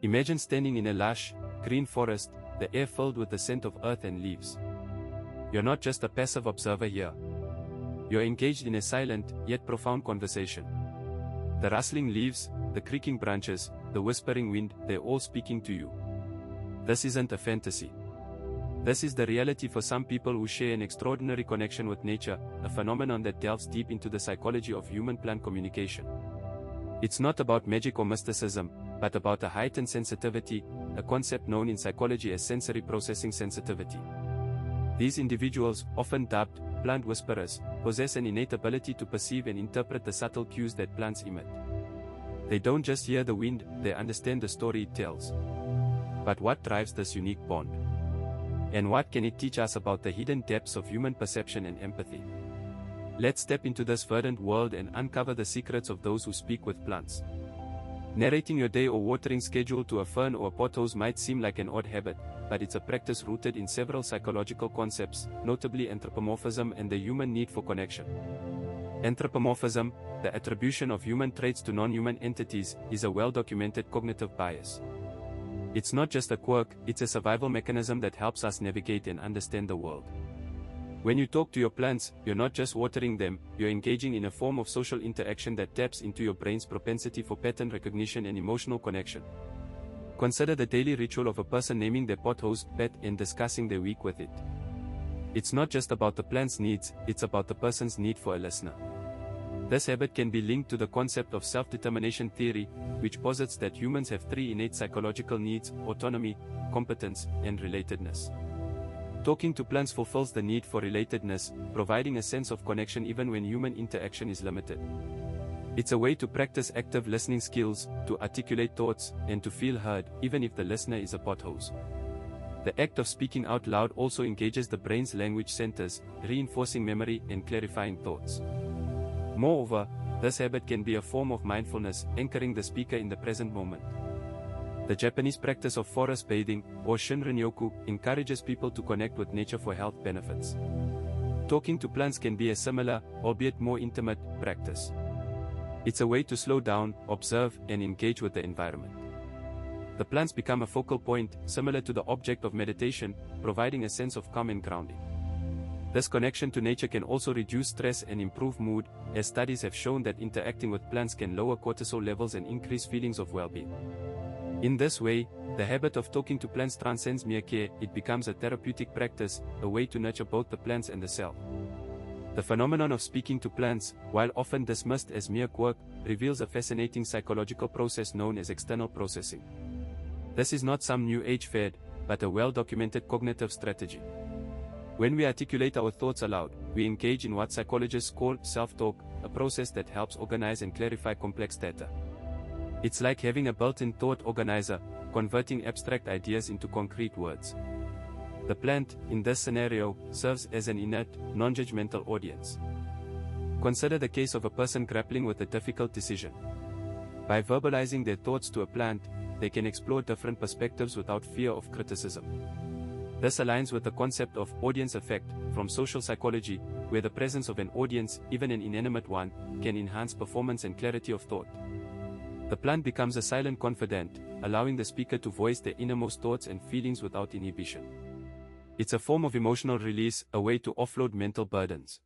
Imagine standing in a lush, green forest, the air filled with the scent of earth and leaves. You're not just a passive observer here. You're engaged in a silent, yet profound conversation. The rustling leaves, the creaking branches, the whispering wind, they're all speaking to you. This isn't a fantasy. This is the reality for some people who share an extraordinary connection with nature, a phenomenon that delves deep into the psychology of human-plant communication. It's not about magic or mysticism, but about a heightened sensitivity, a concept known in psychology as sensory processing sensitivity. These individuals, often dubbed plant whisperers, possess an innate ability to perceive and interpret the subtle cues that plants emit. They don't just hear the wind, they understand the story it tells. But what drives this unique bond? And what can it teach us about the hidden depths of human perception and empathy? Let's step into this verdant world and uncover the secrets of those who speak with plants. Narrating your day or watering schedule to a fern or a pothose might seem like an odd habit, but it's a practice rooted in several psychological concepts, notably anthropomorphism and the human need for connection. Anthropomorphism, the attribution of human traits to non-human entities, is a well-documented cognitive bias. It's not just a quirk, it's a survival mechanism that helps us navigate and understand the world. When you talk to your plants, you're not just watering them, you're engaging in a form of social interaction that taps into your brain's propensity for pattern recognition and emotional connection. Consider the daily ritual of a person naming their pothose pet and discussing their week with it. It's not just about the plant's needs, it's about the person's need for a listener. This habit can be linked to the concept of self-determination theory, which posits that humans have three innate psychological needs: autonomy, competence, and relatedness. Talking to plants fulfills the need for relatedness, providing a sense of connection even when human interaction is limited. It's a way to practice active listening skills, to articulate thoughts, and to feel heard, even if the listener is a pothose. The act of speaking out loud also engages the brain's language centers, reinforcing memory and clarifying thoughts. Moreover, this habit can be a form of mindfulness, anchoring the speaker in the present moment. The Japanese practice of forest bathing, or shinrin-yoku, encourages people to connect with nature for health benefits. Talking to plants can be a similar, albeit more intimate, practice. It's a way to slow down, observe, and engage with the environment. The plants become a focal point, similar to the object of meditation, providing a sense of calm and grounding. This connection to nature can also reduce stress and improve mood, as studies have shown that interacting with plants can lower cortisol levels and increase feelings of well-being. In this way, the habit of talking to plants transcends mere care, it becomes a therapeutic practice, a way to nurture both the plants and the self. The phenomenon of speaking to plants, while often dismissed as mere quirk, reveals a fascinating psychological process known as external processing. This is not some new age fad, but a well-documented cognitive strategy. When we articulate our thoughts aloud, we engage in what psychologists call self-talk, a process that helps organize and clarify complex data. It's like having a built-in thought organizer, converting abstract ideas into concrete words. The plant, in this scenario, serves as an inert, non-judgmental audience. Consider the case of a person grappling with a difficult decision. By verbalizing their thoughts to a plant, they can explore different perspectives without fear of criticism. This aligns with the concept of audience effect from social psychology, where the presence of an audience, even an inanimate one, can enhance performance and clarity of thought. The plant becomes a silent confidant, allowing the speaker to voice their innermost thoughts and feelings without inhibition. It's a form of emotional release, a way to offload mental burdens.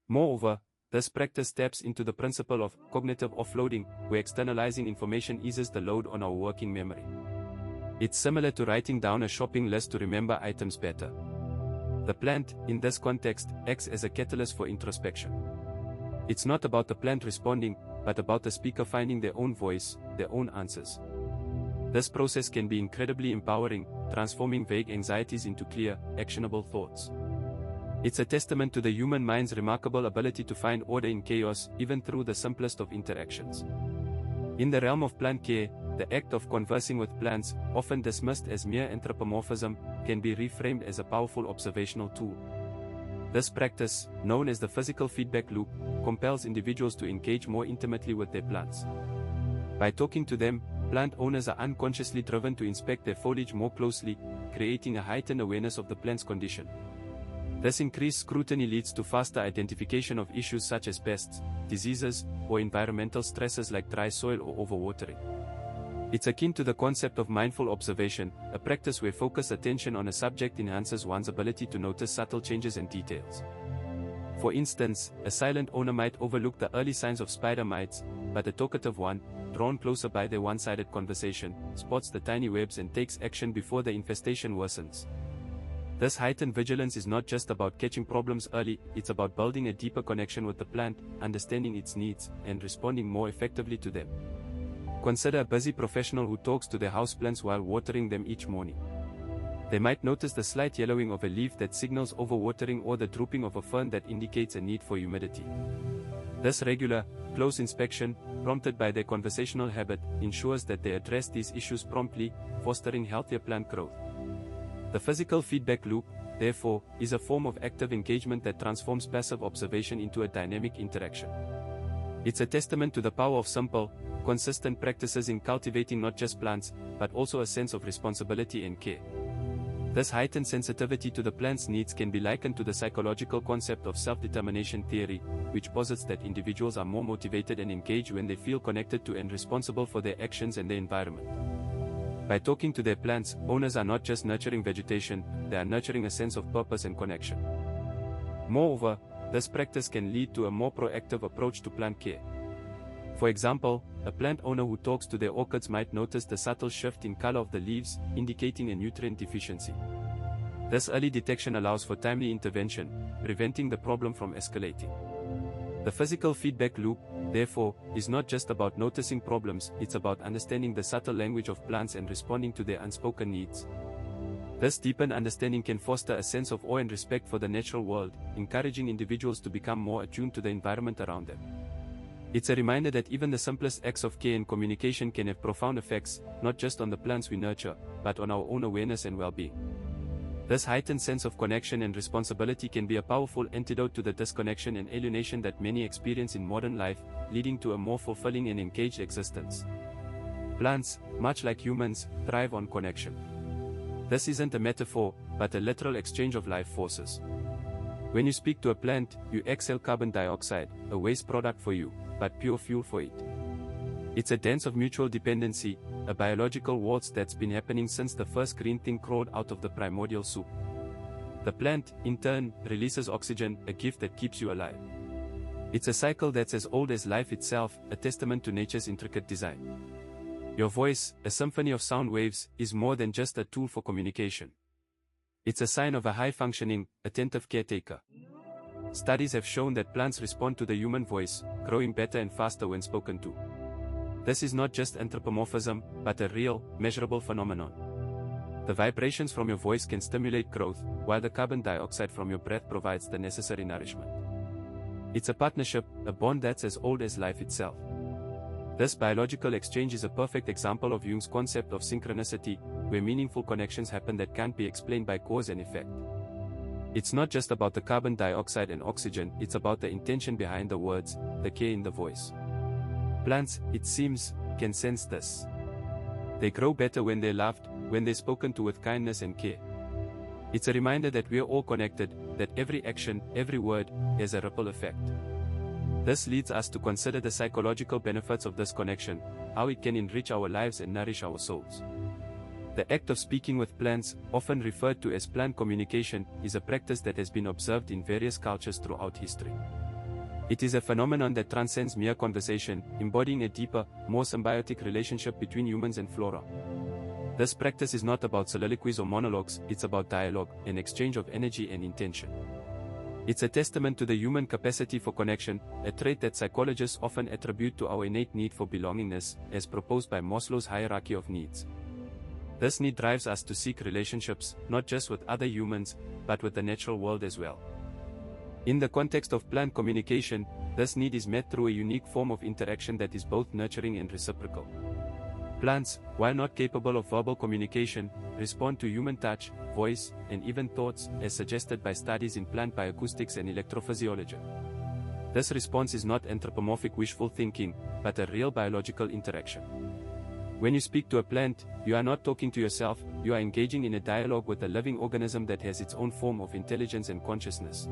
Moreover, this practice taps into the principle of cognitive offloading, where externalizing information eases the load on our working memory. It's similar to writing down a shopping list to remember items better. The plant, in this context, acts as a catalyst for introspection. It's not about the plant responding, but about the speaker finding their own voice, their own answers. This process can be incredibly empowering, transforming vague anxieties into clear, actionable thoughts. It's a testament to the human mind's remarkable ability to find order in chaos, even through the simplest of interactions. In the realm of plant care, the act of conversing with plants, often dismissed as mere anthropomorphism, can be reframed as a powerful observational tool. This practice, known as the physical feedback loop, compels individuals to engage more intimately with their plants. By talking to them, plant owners are unconsciously driven to inspect their foliage more closely, creating a heightened awareness of the plant's condition. This increased scrutiny leads to faster identification of issues such as pests, diseases, or environmental stresses like dry soil or overwatering. It's akin to the concept of mindful observation, a practice where focused attention on a subject enhances one's ability to notice subtle changes and details. For instance, a silent owner might overlook the early signs of spider mites, but a talkative one, drawn closer by their one-sided conversation, spots the tiny webs and takes action before the infestation worsens. This heightened vigilance is not just about catching problems early, it's about building a deeper connection with the plant, understanding its needs, and responding more effectively to them. Consider a busy professional who talks to their houseplants while watering them each morning. They might notice the slight yellowing of a leaf that signals overwatering or the drooping of a fern that indicates a need for humidity. This regular, close inspection, prompted by their conversational habit, ensures that they address these issues promptly, fostering healthier plant growth. The physical feedback loop, therefore, is a form of active engagement that transforms passive observation into a dynamic interaction. It's a testament to the power of simple, consistent practices in cultivating not just plants, but also a sense of responsibility and care. This heightened sensitivity to the plant's needs can be likened to the psychological concept of self-determination theory, which posits that individuals are more motivated and engaged when they feel connected to and responsible for their actions and their environment. By talking to their plants, owners are not just nurturing vegetation, they are nurturing a sense of purpose and connection. Moreover, this practice can lead to a more proactive approach to plant care. For example, a plant owner who talks to their orchids might notice the subtle shift in color of the leaves, indicating a nutrient deficiency. This early detection allows for timely intervention, preventing the problem from escalating. The physical feedback loop, therefore, is not just about noticing problems, it's about understanding the subtle language of plants and responding to their unspoken needs. This deepened understanding can foster a sense of awe and respect for the natural world, encouraging individuals to become more attuned to the environment around them. It's a reminder that even the simplest acts of care and communication can have profound effects, not just on the plants we nurture, but on our own awareness and well-being. This heightened sense of connection and responsibility can be a powerful antidote to the disconnection and alienation that many experience in modern life, leading to a more fulfilling and engaged existence. Plants, much like humans, thrive on connection. This isn't a metaphor, but a literal exchange of life forces. When you speak to a plant, you exhale carbon dioxide, a waste product for you, but pure fuel for it. It's a dance of mutual dependency, a biological waltz that's been happening since the first green thing crawled out of the primordial soup. The plant, in turn, releases oxygen, a gift that keeps you alive. It's a cycle that's as old as life itself, a testament to nature's intricate design. Your voice, a symphony of sound waves, is more than just a tool for communication. It's a sign of a high-functioning, attentive caretaker. Studies have shown that plants respond to the human voice, growing better and faster when spoken to. This is not just anthropomorphism, but a real, measurable phenomenon. The vibrations from your voice can stimulate growth, while the carbon dioxide from your breath provides the necessary nourishment. It's a partnership, a bond that's as old as life itself. This biological exchange is a perfect example of Jung's concept of synchronicity, where meaningful connections happen that can't be explained by cause and effect. It's not just about the carbon dioxide and oxygen, it's about the intention behind the words, the care in the voice. Plants, it seems, can sense this. They grow better when they're loved, when they're spoken to with kindness and care. It's a reminder that we're all connected, that every action, every word, has a ripple effect. This leads us to consider the psychological benefits of this connection, how it can enrich our lives and nourish our souls. The act of speaking with plants, often referred to as plant communication, is a practice that has been observed in various cultures throughout history. It is a phenomenon that transcends mere conversation, embodying a deeper, more symbiotic relationship between humans and flora. This practice is not about soliloquies or monologues, it's about dialogue, an exchange of energy and intention. It's a testament to the human capacity for connection, a trait that psychologists often attribute to our innate need for belongingness, as proposed by Maslow's hierarchy of needs. This need drives us to seek relationships, not just with other humans, but with the natural world as well. In the context of plant communication, this need is met through a unique form of interaction that is both nurturing and reciprocal. Plants, while not capable of verbal communication, respond to human touch, voice, and even thoughts, as suggested by studies in plant bioacoustics and electrophysiology. This response is not anthropomorphic wishful thinking, but a real biological interaction. When you speak to a plant, you are not talking to yourself, you are engaging in a dialogue with a living organism that has its own form of intelligence and consciousness.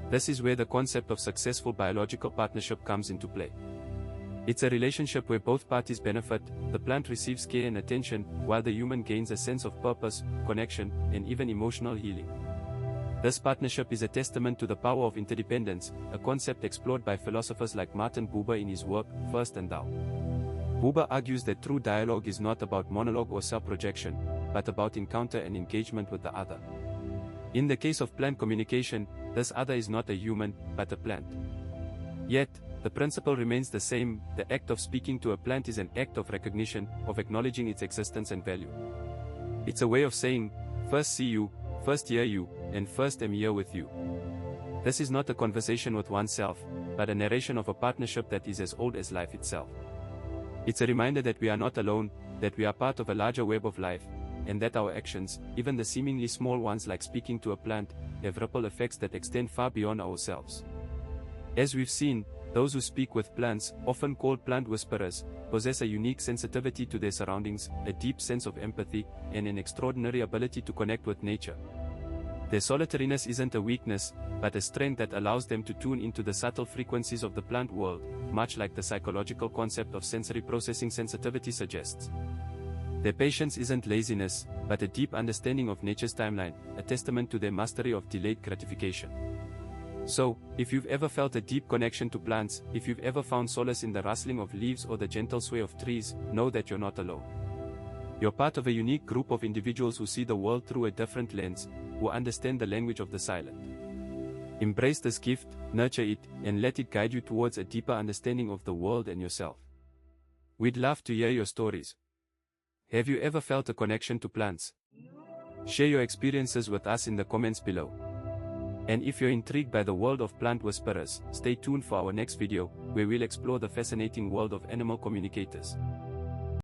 This is where the concept of successful biological partnership comes into play. It's a relationship where both parties benefit, the plant receives care and attention, while the human gains a sense of purpose, connection, and even emotional healing. This partnership is a testament to the power of interdependence, a concept explored by philosophers like Martin Buber in his work, First and Thou. Buber argues that true dialogue is not about monologue or self-projection, but about encounter and engagement with the other. In the case of plant communication, this other is not a human, but a plant. Yet, the principle remains the same: the act of speaking to a plant is an act of recognition, of acknowledging its existence and value. It's a way of saying, first see you, first hear you, and first am here with you. This is not a conversation with oneself, but a narration of a partnership that is as old as life itself. It's a reminder that we are not alone, that we are part of a larger web of life, and that our actions, even the seemingly small ones like speaking to a plant, have ripple effects that extend far beyond ourselves. As we've seen, those who speak with plants, often called plant whisperers, possess a unique sensitivity to their surroundings, a deep sense of empathy, and an extraordinary ability to connect with nature. Their solitariness isn't a weakness, but a strength that allows them to tune into the subtle frequencies of the plant world, much like the psychological concept of sensory processing sensitivity suggests. Their patience isn't laziness, but a deep understanding of nature's timeline, a testament to their mastery of delayed gratification. So, if you've ever felt a deep connection to plants, if you've ever found solace in the rustling of leaves or the gentle sway of trees, know that you're not alone. You're part of a unique group of individuals who see the world through a different lens, who understand the language of the silent. Embrace this gift, nurture it, and let it guide you towards a deeper understanding of the world and yourself. We'd love to hear your stories. Have you ever felt a connection to plants? Share your experiences with us in the comments below. And if you're intrigued by the world of plant whisperers, stay tuned for our next video, where we'll explore the fascinating world of animal communicators.